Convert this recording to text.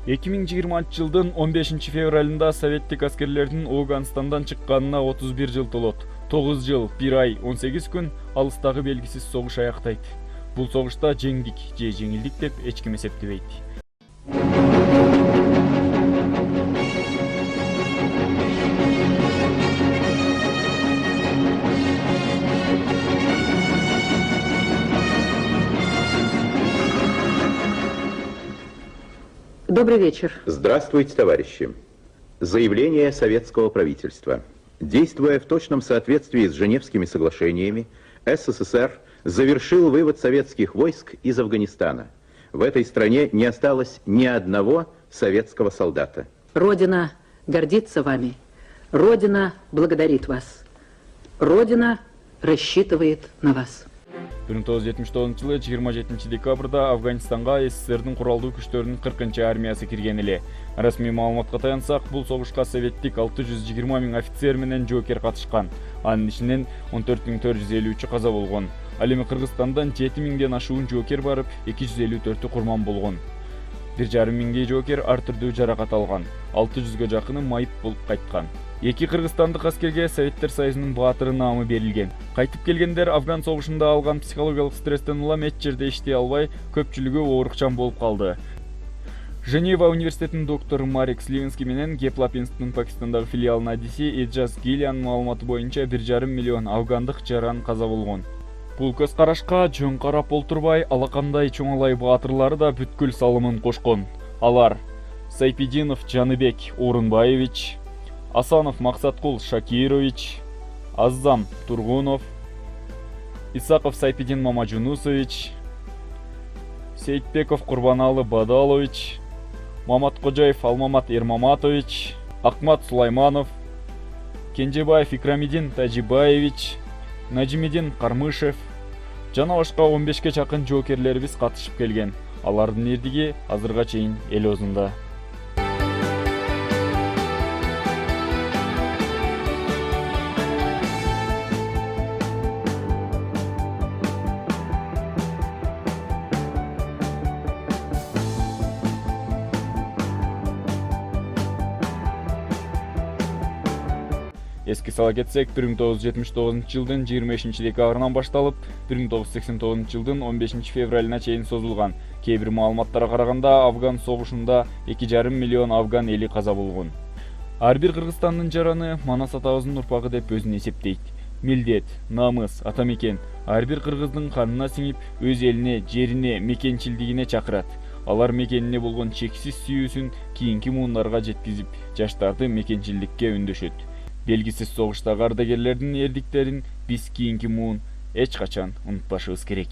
2020 жылдын 15 февралында советтик аскерлердин Ауганстандан чыкканына 31 жыл толот. 9 жыл, 1 ай, 18 күн алыстагы белгисиз согуш аяктайт. Бул согушта жеңдик же жеңилдик деп эч ким эсептебейт. Добрый вечер. Здравствуйте, товарищи. Заявление советского правительства. Действуя в точном соответствии с Женевскими соглашениями, СССР завершил вывод советских войск из Афганистана. В этой стране не осталось ни одного советского солдата. Родина гордится вами. Родина благодарит вас. Родина рассчитывает на вас. 1979 жылы 27 декабрда Афганистанга СССРдин куралдуу күчтөрүнүн 40-чы армиясы кирген эле. Расмий маалыматка таянсак, бул согушка советтик 620 000 офицер менен жоокер катышкан. Анын ичинен 14 453 каза болгон. Ал эми Кыргызстандан 7 000ден ашуун жоокер барып, 254 курман болгон. 1,5 миңдей жоокер ар түрдүү жаракат алган. 600га жакыны майып болуп кайткан. Эки кыргызстандык аскерге Советтер Союзунун баатыры наамы берилген. Кайтып келгендер Афган согушунда алган психологиялык стресстен улам эч жерде иштей албай, көпчүлүгү оорукчан болуп калды. Женева университетинин доктору Марек Сливенский менен Геплап институтунун Пакистандагы филиалынын адиси Эджаз Гиллиан маалыматы боюнча 1,5 миллион афгандык жаран каза болгон. Бул көз карашка жөн карап олтурбай, алакандай чоңолай баатырлары да бүткүл салымын кошкон. Алар: Сайпидинов Жаныбек Орунбаевич, Асанов Максаткул Шакирович, Аззам Тургунов, Исаков Сайпидин Мамажунусович, Сейтбеков Курбаналы Бадалович, Маматкожаев Алмамат Эрмаматович, Акмат Сулайманов, Кенжебаев Икрамидин Тажибаевич, Наджимидин Кармышев жана башка 15ке чакын жоокерлерибиз катышып келген. Алардын эрдиги азырга чейин эл оозунда. Эски сала кетсек, 1979 жылдын 25 декабрынан башталып, 1989 жылдын 15 февралына чейин созулган. Кээ бир маалыматтарга караганда, Афган согушунда 2,5 миллион афган эли каза болгон. Ар бир Кыргызстандын жараны Манас атабыздын урпагы деп өзүн эсептейт. Милдет, намыс, ата мекен ар бир кыргыздын канына сиңип, өз элине, жерине, мекенчилдигине чакырат. Алар мекенине болгон чексиз сүйүүсүн кийинки муундарга жеткизип, жаштарды мекенчилдикке үндөшөт. Белгисиз согуштагы ардагерлердин эрдиктерин биз кийинки муун эч качан унутпашыбыз керек.